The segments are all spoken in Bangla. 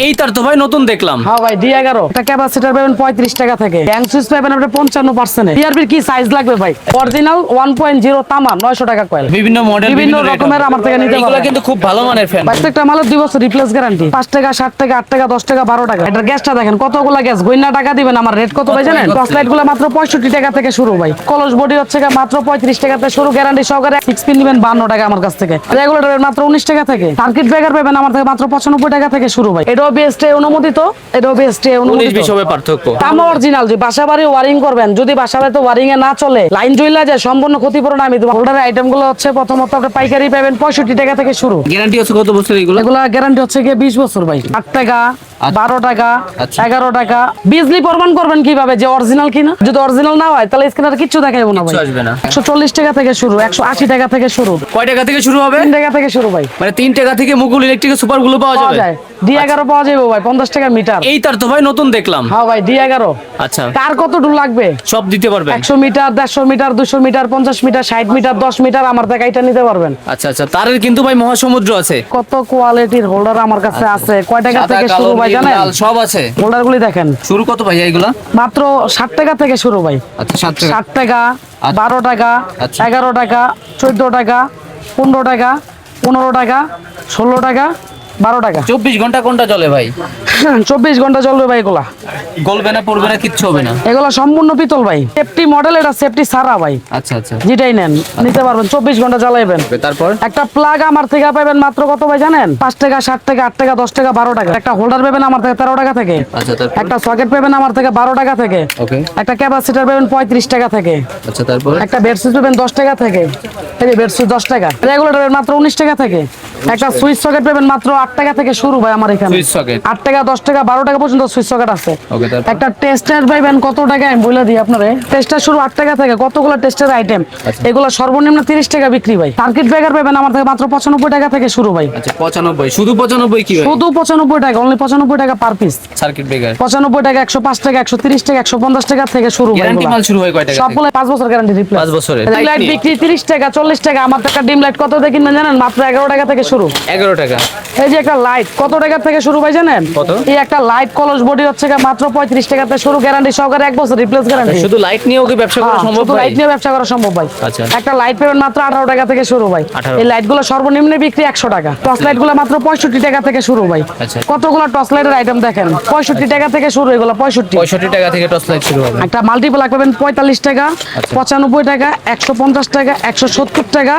এই তার তো ভাই নতুন দেখলাম। হ্যাঁ ভাই D11 এটা ক্যাপাসিটর পাবেন 35 টাকা থেকে, ব্যাংক সুইচ পাবেন আপনি 55%। টিআরবির কি সাইজ লাগবে ভাই? অরিজিনাল 1.0 তামা 900 টাকা কয়েল, বিভিন্ন মডেল বিভিন্ন রকমের আমার থেকে নিতে এগুলো পারবেন। কিন্তু খুব ভালো মানের ফ্যান। প্রত্যেকটা মালের 2 বছর রিপ্লেস গ্যারান্টি। 5 টাকা 60 টাকা 8 টাকা 10 টাকা 12 টাকা। এটা গ্যাসটা দেখেন কতগুলা গ্যাস, গইনা টাকা দিবেন। আমার রেট কত ভাই জানেন? টর্চ লাইট গুলো মাত্র 65 টাকা থেকে শুরু ভাই। কলস বডি হচ্ছে মাত্র 35 টাকা থেকে শুরু, গ্যারান্টি সহকারে 6 পিন দিবেন 52 টাকা আমার কাছ থেকে। রেগুলেটর মাত্র 19 টাকা থেকে। সার্কিট ব্রেকার পাবেন আমার থেকে মাত্র 95 টাকা থেকে শুরু ভাই। এটাও বিএসটি অনুমোদিত, এটাও বিএসটি 19 অনুমোদিত। 20 হবে পার্থক্য। তামা অরিজিনাল। যে বাসা বাড়ি ওয়ারিং করবেন, যদি বাসা বাড়িতে ওয়ারিং এ না চলে, লাইন জ্বলা যায়, সম্পূর্ণ ক্ষতিপূরণ আমি দেব। হোল্ডারের আইটেম গুলো হচ্ছে প্রথমত আপনি পাইকারি পাবেন 65 টাকা থেকে শুরু। গ্যারান্টি আছে কত বছর এগুলো? এগুলা গ্যারান্টি হচ্ছে গিয়ে 20 বছর ভাই। 8 টাকা 12 টাকা 11 টাকা। বিজলি প্রমাণ করবেন কিভাবে যে অরিজিনাল কিনা? যদি অরিজিনাল না হয় তাহলে স্ক্যানার কিচ্ছু দেখাইবো না ভাই। কিচ্ছু আসবে না। 140 টাকা থেকে শুরু, 180 টাকা থেকে শুরু। কয় টাকা থেকে শুরু হবে? 3 টাকা থেকে শুরু ভাই। মানে 3 টাকা থেকে মুকুল ইলেকট্রিকের সুপার গুলো পাওয়া পাওয়া যাবে। যায়। D11 পাওয়া যাবে ভাই 50 টাকা মিটার। এই তার তো ভাই নতুন দেখলাম। হ্যাঁ ভাই D11। আচ্ছা, কার কতটুকু লাগবে? সব দিতে পারবেন। 100 metre 150 metre 200 metre 50 metre 60 metre 10 metre আমার থেকে এটা নিতে পারবেন। আচ্ছা আচ্ছা, তারের কিন্তু ভাই মহাসমুদ্র আছে। কত কোয়ালিটির হোল্ডার আমার কাছে আছে। কয় টাকা সাদা, থেকে কালো, শুরু ভাই নীল, জানেন? লাল সব আছে। হোল্ডার গুলি দেখেন শুরু কত ভাই এগুলা? মাত্র 60 টাকা থেকে শুরু ভাই। আচ্ছা 7 টাকা। 60 টাকা 12 টাকা আচ্ছা। 11 টাকা 14 টাকা 15 টাকা 15 টাকা 16 টাকা 12 টাকা। 24 ঘন্টা কোনটা চলে ভাই? 24 ঘন্টা চলবে ভাই এগুলা। গলবে না, পড়বে না, কিচ্ছু হবে না। এগুলা সম্পূর্ণ পিতল ভাই। সেফটি মডেল, এটা সেফটি সারা ভাই। আচ্ছা আচ্ছা, যেটাই নেন নিতে পারবেন, 24 ঘন্টা চালাইবেন। তারপর একটা প্লাগ আমার থেকে পাবেন মাত্র কত ভাই জানেন? 5 টাকা 60 টাকা 8 টাকা 10 টাকা 12 টাকা। একটা হোল্ডার পাবেন আমার থেকে 13 টাকা থেকে। আচ্ছা, তারপর একটা সকেট পাবেন আমার থেকে 12 টাকা থেকে। ওকে। একটা ক্যাপাসিটর পাবেন 35 টাকা থেকে। আচ্ছা, তারপর একটা বেড সুইচ পাবেন 10 টাকা থেকে। এই যে বেড সুইচ 10 টাকা। রেগুলেটর পাবেন মাত্র 19 টাকা থেকে। একটা সুইচ সকেট পাবেন মাত্র 8 টাকা থেকে শুরু ভাই আমার এখানে। সুইচ সকেট 8 টাকা 10 টাকা 12 টাকা পর্যন্ত সুইচ সকেট আছে। ওকে, তারপর একটা টেস্টার পাবেন কত টাকা আমি বলে দিই আপনারে। টেস্টার শুরু 8 টাকা থেকে। কতগুলো টেস্টার আইটেম, এগুলো সর্বনিম্ন 30 টাকা বিক্রি ভাই। সার্কিট ব্রেকার পাবেন আমার থেকে মাত্র 95 টাকা থেকে শুরু ভাই। আচ্ছা 95, শুধু 95 কি ভাই? শুধু 95 টাকা, অনলি 95 টাকা পার পিস। সার্কিট ব্রেকার 95 টাকা 105 টাকা 130 টাকা 150 টাকা থেকে শুরু ভাই। গ্যারান্টি মাল শুরু হয় কয় টাকা? সবগুলো 5 বছর গ্যারান্টি রিপ্লেস। 5 বছরের। লাইট বিক্রি 30 টাকা 40 টাকা। আমার টাকা ডিম লাইট কত দিয়ে কিনবেন জানেন? মাত্র 11 টাকা থেকে শুরু। 11 টাকা। এই যে একটা লাইট কত টাকা থেকে শুরু ভাই জানেন? কত? এই একটা লাইট কলস বডি হচ্ছে মাত্র 35 টাকা থেকে শুরু, গ্যারান্টি সহকারে 1 বছর রিপ্লেস গ্যারান্টি। শুধু লাইট নিয়েও কি ব্যবসা করা সম্ভব ভাই? লাইট নিয়ে ব্যবসা করা সম্ভব ভাই। আচ্ছা। একটা লাইট পাবেন মাত্র 18 টাকা থেকে শুরু ভাই। 18 এই লাইট গুলো সর্বনিম্ন বিক্রি 100 টাকা। টর্চ লাইট গুলো মাত্র 65 টাকা থেকে শুরু ভাই। আচ্ছা। কতগুলো টর্চ লাইটের আইটেম দেখেন, 65 টাকা থেকে শুরু। এগুলো 65 টাকা থেকে টর্চ লাইট শুরু হবে। একটা মাল্টিপ্লাগ পাবেন 45 টাকা 95 টাকা 150 টাকা 170 টাকা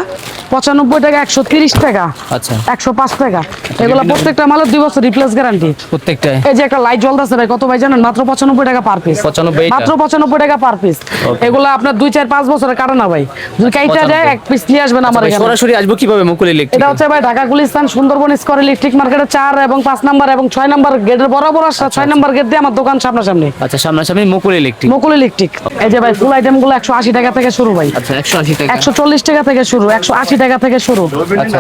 95 টাকা 130 টাকা আচ্ছা 105 টাকা। এগুলো প্রত্যেকটা মালের 2 বছর রিপ্লেস গ্যারান্টি। প্রত্যেকটাই। এই যে একটা লাইট জ্বলতেছে ভাই কত ভাই জানেন? মাত্র 95 টাকা পার পিস। 95 মাত্র 95 টাকা পার পিস। এগুলো আপনার 2 4 5 বছরের কাটে না ভাই। যদি কাইটা যায় এক পিস নিয়ে আসবেন আমার এখানে। সরাসরি আসবো কিভাবে মুকুল ইলেকট্রিক? এটা হচ্ছে ভাই ঢাকা গুলিস্তান সুন্দরবন স্কয়ার ইলেকট্রিক মার্কেটের 4 এবং 5 নাম্বার এবং 6 নাম্বার গেটের বরাবর আসা 6 নাম্বার গেট দিয়ে আমার দোকান সামনাসামনি। আচ্ছা, সামনাসামনি মুকুল ইলেকট্রিক। মুকুল ইলেকট্রিক। এই যে ভাই ফুল আইটেম গুলো 180 টাকা থেকে শুরু ভাই। আচ্ছা 180 টাকা। 140 টাকা থেকে শুরু, 180 টাকা থেকে শুরু।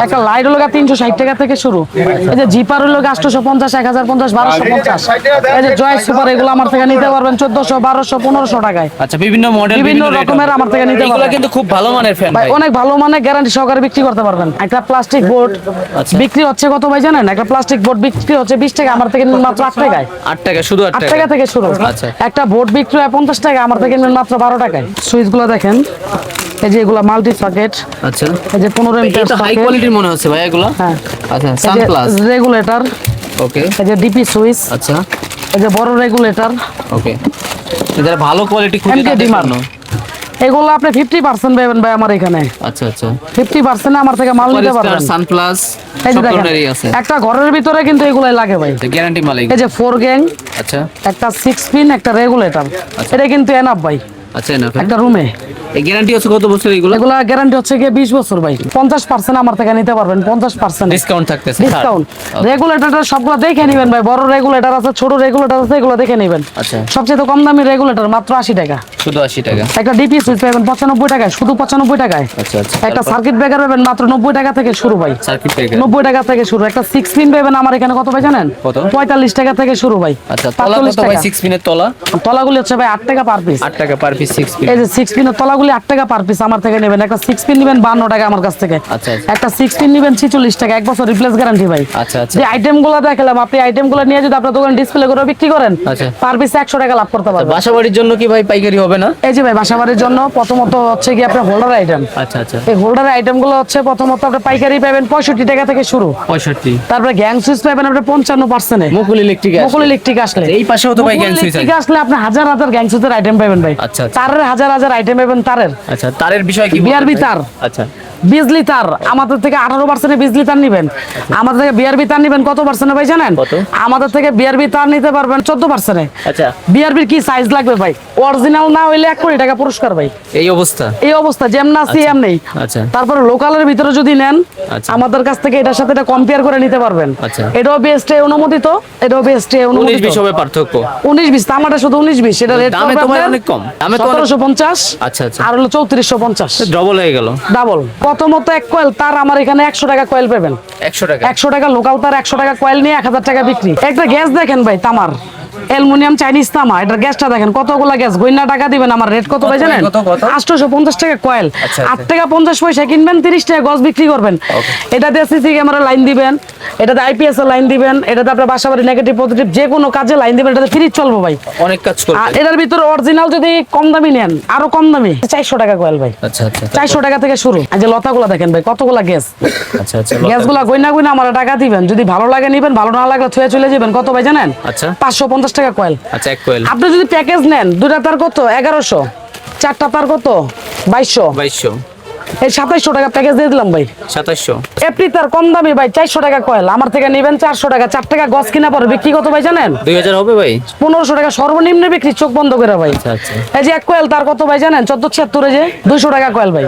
একটা লাইট হলো 360 টাকা থেকে শুরু। এই যে জিপার হলো 850 1050 1250। এই যে জয় সুপার এগুলো আমার থেকে নিতে পারবেন 1400 1200 1500 টাকায়। আচ্ছা, বিভিন্ন মডেল বিভিন্ন রকমের আমার থেকে নিতে এগুলো পারবেন। কিন্তু খুব ভালো মানের ফ্যান ভাই ভাই। অনেক ভালো মানে গ্যারান্টি সহকারে বিক্রি করতে পারবেন। একটা প্লাস্টিক বোর্ড বিক্রি হচ্ছে কত ভাই জানেন? একটা প্লাস্টিক বোর্ড বিক্রি হচ্ছে 20 টাকা, আমার থেকে নিন মাত্র 8 টাকায়। 8 টাকা, শুধু 8 8 টাকা। টাকা থেকে শুরু। আচ্ছা। একটা বোর্ড বিক্রি হয় 50 টাকা, আমার থেকে নিন মাত্র 12 টাকায়। সুইচ গুলো দেখেন, এই যে এগুলা মাল্টি সকেট। আচ্ছা, এই যে 15 এমপিআর এটা হাই সকেট। কোয়ালিটির মনে হচ্ছে ভাই এগুলো। হ্যাঁ। আচ্ছা, সানপ্লাস। রেগুলেটর। ওকে। এই যে ডিপি সুইচ। আচ্ছা, এই যে বড় রেগুলেটর। ওকে। যারা ভালো কোয়ালিটি খুঁজে MK তাদের ডিমার। জন্য। এগুলো আপনি 50% পাবেন ভাই আমার এখানে। আচ্ছা আচ্ছা, 50% আমার থেকে মাল নিতে পারবেন। সানপ্লাস এই যে সব দেখেন, ধরনেরই আছে। একটা ঘরের ভিতরে কিন্তু এগুলাই লাগে ভাই। গ্যারান্টি মালিক। এই যে 4 গ্যাং, আচ্ছা একটা 6 পিন, একটা রেগুলেটর। এটা কিন্তু এনাফ ভাই আচ্ছা, না একটা রুমে। এই গ্যারান্টি আছে কত বছর এগুলো? এগুলা গ্যারান্টি হচ্ছে গিয়ে 20 বছর ভাই। 50% আমার থেকে নিতে পারবেন, 50% ডিসকাউন্ট থাকতেছে। ডিসকাউন্ট। রেগুলেটরটা সবগুলো দেখে নেবেন ভাই। বড় রেগুলেটর আছে, ছোট রেগুলেটর আছে, এগুলো দেখে নেবেন। আচ্ছা, সবচেয়ে কম দামি রেগুলেটর মাত্র 80 টাকা। শুধু 80 টাকা। একটা ডিপি সুইচ পাবেন 95 টাকায়, শুধু 95 টাকায়। আচ্ছা আচ্ছা, একটা সার্কিট ব্রেকার পাবেন মাত্র 90 টাকা থেকে শুরু ভাই। সার্কিট ব্রেকার 90 টাকা থেকে শুরু। একটা 6 পিন পাবেন আমার এখানে কত ভাই জানেন? কত? 45 টাকা থেকে শুরু ভাই। আচ্ছা, তলা 45 কত ভাই? টাকা। 6 পিনের তলা তলাগুলি হচ্ছে ভাই 8 টাকা পার পিস। 8 টাকা পার পিস 6 পিন। এই যে 6 পিনের তলাগুলো লোহাগুলি 8 টাকা পার পিস আমার থেকে নেবেন। একটা 6 পিন নেবেন 52 টাকা আমার কাছ থেকে। আচ্ছা আচ্ছা একটা 6 পিন নেবেন 46 টাকা, 1 বছর রিপ্লেস গ্যারান্টি ভাই। আচ্ছা আচ্ছা যে আইটেমগুলো দেখালাম, আপনি আইটেমগুলো নিয়ে যদি আপনার দোকানে ডিসপ্লে করে বিক্রি করেন, আচ্ছা। পার পিস 100 টাকা লাভ করতে পারবেন। বাসা বাড়ির জন্য কি ভাই পাইকারি হবে না? এই যে ভাই বাসাবাড়ির জন্য প্রথমত হচ্ছে কি আপনার হোল্ডার আইটেম। আচ্ছা আচ্ছা এই হোল্ডার আইটেমগুলো হচ্ছে প্রথমত আপনি পাইকারি পাবেন 65 টাকা থেকে শুরু। 65। তারপরে গ্যাং সুইচ পাবেন আপনি 55%-এ। মুকুল ইলেকট্রিক মুকুল ইলেকট্রিক আসলে, এই পাশেও তো ভাই গ্যাং সুইচ আছে। ইলেকট্রিক আসলে আপনি হাজার হাজার গ্যাং সুইচের আইটেম পাবেন ভাই। আচ্ছা, আচ্ছা। তারের হাজার হাজার আইটেম পাবেন তারের। আচ্ছা তারের বিষয় কি? বিআরবি তার। আচ্ছা বিজলি তার আমাদের থেকে 18% বিজলি তার নিবেন। আমাদের থেকে বিআরবি তার নিবেন কত পার্সেন্টে ভাই জানেন? কত? আমাদের থেকে বিআরবি তার নিতে পারবেন 14%-এ। আচ্ছা বিআরবির কি সাইজ লাগবে ভাই? অরিজিনাল না হইলে 1 কোটি টাকা পুরস্কার ভাই। এই অবস্থা। এই অবস্থা যেমন আছে এমনি। আচ্ছা তারপরে লোকালের ভিতরে যদি নেন, আচ্ছা। আমাদের কাছ থেকে এটার সাথে এটা কম্পেয়ার করে নিতে পারবেন। আচ্ছা। এটাও বিএসটি অনুমোদিত, এটাও বিএসটি 19 অনুমোদিত। 20 হবে পার্থক্য। 19-20 তামাটা শুধু 19-20, এটা রেট দামে তো ভাই অনেক কম। দামে তো অনেক- 1750। আচ্ছা আচ্ছা আর হলো 3450 ডবল হয়ে গেল। ডাবল। প্রথমত এক কয়েল তার আমার এখানে 100 টাকা কয়েল পাবেন। 100 টাকা। 100 টাকা লোকাল তার 100 টাকা কয়েল নিয়ে 1000 টাকা বিক্রি। একটা গ্যাস দেখেন ভাই তামার, অ্যালুমিনিয়াম চাইনিজ তামা, এটার গ্যাসটা দেখেন কতগুলা গ্যাস, গইনা টাকা দিবেন। আমার রেট কত ভাই জানেন? কত, কত? 850 টাকা কয়েল। আচ্ছা, 8 টাকা 50 পয়সা কিনবেন, 30 টাকা গজ বিক্রি করবেন। এটাতে সিসি ক্যামেরা লাইন দিবেন, এটাতে আইপিএস এর লাইন দিবেন, এটাতে আপনার বাসাবাড়ি নেগেটিভ পজিটিভ যে কোনো কাজে লাইন দিবেন, এটাতে ফ্রি চলবে ভাই। অনেক কাজ করবে। আর এটার ভিতরে অরিজিনাল যদি কম দামি নেন, আরো কম দামি 400 টাকা কয়েল ভাই। আচ্ছা আচ্ছা 400 টাকা থেকে শুরু। আর যে লতাগুলা দেখেন ভাই কতগুলা গ্যাস, আচ্ছা আচ্ছা গ্যাসগুলা গইনা গইনা আমার টাকা দিবেন। যদি ভালো লাগে নিবেন, ভালো না লাগলে থুয়ে চলে যাবেন। কত ভাই জানেন? আচ্ছা 550 টাকা কয়েল। আচ্ছা এক কোয়েল আপনি যদি প্যাকেজ নেন, দুটা তার কত 1100, চারটা তার কত 2200, 2200 এই 2700 টাকা প্যাকেজ দিয়ে দিলাম ভাই। 2700 এফটি তার কম দামি ভাই 400 টাকা কয়েল, আমার থেকে নিবেন 400 টাকা। 4 টাকা গজ কিনা পরে বিক্রি কত ভাই জানেন? 2000 হবে ভাই। 1500 টাকা সর্বনিম্ন বিক্রি, চোখ বন্ধ করে ভাই। আচ্ছা আচ্ছা এই যে এক কয়েল তার কত ভাই জানেন? 1476, এই যে 200 টাকা কয়েল ভাই।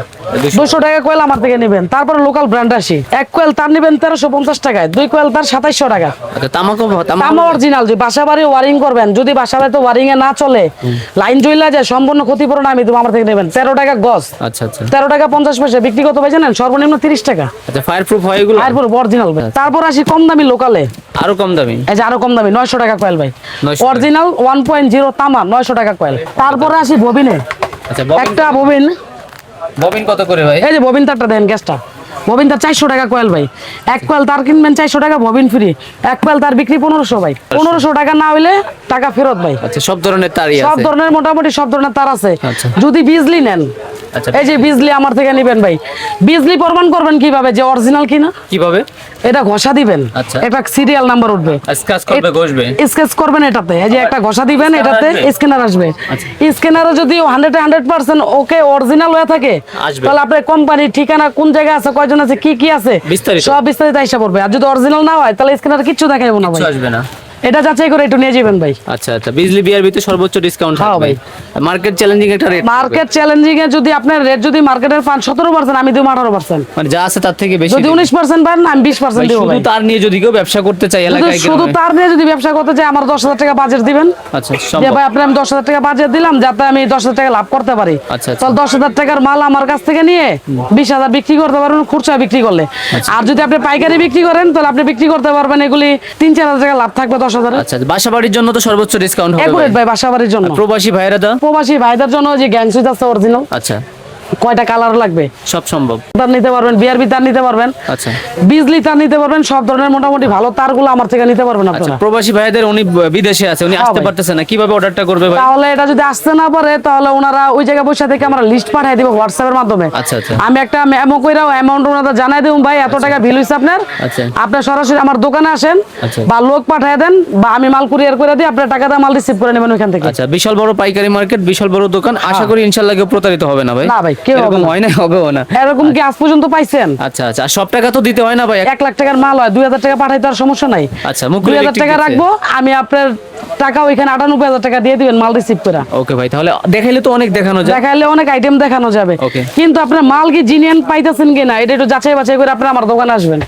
200 টাকা কয়েল আমার থেকে নেবেন। তারপর লোকাল ব্র্যান্ড আসি, এক কয়েল তার নেবেন 1350 টাকায়, 2 কয়েল তার 2700 টাকা। আচ্ছা তামাকো তামা অরিজিনাল। যদি বাসা বাড়ি ওয়ারিং করবেন, যদি বাসা বাড়িতে ওয়ারিং এ না চলে, লাইন জ্বলা যায়, সম্পূর্ণ ক্ষতিপূরণ আমি দেবো। আমার থেকে নেবেন 13 টাকা গজ, আচ্ছা আচ্ছা 13 টাকা 50 পয়সা বিক্রি কত ভাই জানেন? সর্বনিম্ন 30 টাকা। আচ্ছা ফায়ার প্রুফ হয় এগুলো? তারপর অরিজিনাল ভাই। তারপর আসি কম দামি লোকালে, আরো কম দামি। এই যে আরো কম দামি 900 টাকা কয়েল ভাই। 900 অরিজিনাল 1.0 তামা 900 টাকা কয়েল। তারপরে আসি ববিনে, আচ্ছা ববিন একটা ববিন, ববিন কত করে ভাই? এই যে ববিন তারটা দেন গ্যাসটা, ববিন তার 400 টাকা কয়েল ভাই। এক কয়েল তার কিনবেন 400 টাকা, ববিন ফ্রি। এক কয়েল তার বিক্রি 1500 ভাই। 1500 টাকা না হইলে টাকা ফেরত ভাই। আচ্ছা সব ধরনের তারই সব আছে? ধরনের মোটামুটি সব ধরনের তার আছে। আচ্ছা। যদি বিজলি নেন, আচ্ছা এই যে বিজলি আমার থেকে নিবেন ভাই। বিজলি প্রমাণ করবেন কিভাবে যে অরিজিনাল কিনা? কিভাবে? এটা ঘষা দিবেন, আচ্ছা। এটা সিরিয়াল নাম্বার উঠবে, কাজ করবে ঘষবে। স্কেচ করবেন এটাতে। এই যে একটা ঘষা দিবেন, এটাতে আসবে? স্ক্যানার আসবে। স্ক্যানারে যদি 100% ওকে অরিজিনাল হয়ে থাকে, আসবে। তাহলে আপনার কোম্পানি ঠিকানা কোন জায়গায় আছে, কয়জন আছে, কি কি আছে, বিস্তারিত। সব বিস্তারিত আইসা পড়বে। আর যদি অরিজিনাল না হয়, তাহলে স্ক্যানারে কিচ্ছু দেখাইবো না ভাই। কিছু আসবে না। এটা যাচাই করে একটু নিয়ে যাবেন ভাই। আচ্ছা আচ্ছা বিজলি বিআরবিতে সর্বোচ্চ ডিসকাউন্ট হ্যাঁ থাকবে ভাই। মার্কেট চ্যালেঞ্জিং একটা রেট। মার্কেট চ্যালেঞ্জিং এ যদি আপনার রেট যদি মার্কেটের পান 17%, আমি দেবো 18%। মানে যা আছে তার থেকে বেশি যদি দিবেন। 19% পান, আমি 20% ভাই, দেবো শুধু ভাই। তার নিয়ে যদি কেউ ব্যবসা করতে চায় এলাকায় শুধু গ্রামে? তার নিয়ে যদি ব্যবসা করতে চাই, আমার 10,000 টাকা বাজেট দিবেন। আচ্ছা যে সম্ভব। ভাই আপনি আমি 10,000 টাকা বাজেট দিলাম, যাতে আমি 10,000 টাকা লাভ করতে পারি। আচ্ছা, আচ্ছা। তাহলে 10,000 টাকার মাল আমার কাছ থেকে নিয়ে 20,000 বিক্রি করতে পারবেন খুচরা বিক্রি করলে। আর যদি আপনি পাইকারি বিক্রি করেন, তাহলে আপনি বিক্রি করতে পারবেন এগুলি 3-4 হাজার টাকা লাভ থাকবে 10,000। আচ্ছা বাসা বাড়ির জন্য তো সর্বোচ্চ ডিসকাউন্ট হবে একুরেট ভাই বাসাবাড়ির জন্য। প্রবাসী ভাইরা দা? প্রবাসী ভাইদের জন্য যে গ্যাং সুইচ আছে অরিজিনাল, আচ্ছা কয়টা কালার লাগবে সব সম্ভব। তার নিতে পারবেন, বিআরবি তার নিতে পারবেন, আচ্ছা বিজলি তার নিতে পারবেন। সব ধরনের মোটামুটি ভালো তারগুলো আমার থেকে নিতে পারবেন আচ্ছা আপনারা। প্রবাসী ভাইদের উনি বিদেশে আছে, উনি আসতে ভাই। পারতেছে না, কিভাবে অর্ডারটা করবে ভাই? তাহলে এটা যদি আসতে না পারে, তাহলে ওনারা ওই জায়গায় বসে থেকে আমরা লিস্ট পাঠিয়ে দিব হোয়াটসঅ্যাপের মাধ্যমে। আচ্ছা, আচ্ছা। আমি একটা মেমো কইরা অ্যামাউন্ট ওনাদের জানাই দেব, ভাই এত টাকা বিল হইছে আপনার। আচ্ছা। আপনি সরাসরি আমার দোকানে আসেন, আচ্ছা। বা লোক পাঠিয়ে দেন, বা আমি মাল কুরিয়ার করে দিই, আপনার টাকা দিয়ে মাল রিসিভ করে নেবেন ওইখান থেকে। আচ্ছা বিশাল বড় পাইকারি মার্কেট, বিশাল বড় দোকান। আশা করি ইনশাআল্লাহ কেউ প্রতারিত হবে না ভাই। না ভাই, কেউ হবে এরকম না। হয় না, হবেও না। এরকম কি আজ পর্যন্ত পাইছেন? আচ্ছা আচ্ছা আর সব টাকা তো দিতে হয় না ভাই? 1 লাখ টাকার মাল হয় 2,000 টাকা পাঠাইতে আর সমস্যা নাই। আচ্ছা মুকুল 2,000 ইলেকট্রিক টাকা দিচ্ছে। রাখবো আমি, আপনার টাকা ওইখানে 98,000 টাকা দিয়ে দিবেন মাল রিসিভ করে। ওকে ভাই তাহলে দেখাইলে তো অনেক দেখানো যায়। দেখাইলে অনেক আইটেম দেখানো যাবে, Okay. কিন্তু আপনার মাল কি জিনিয়ান পাইতেছেন কিনা এটা একটু যাচাই বাছাই করে আপনি আমার দোকানে আসবেন।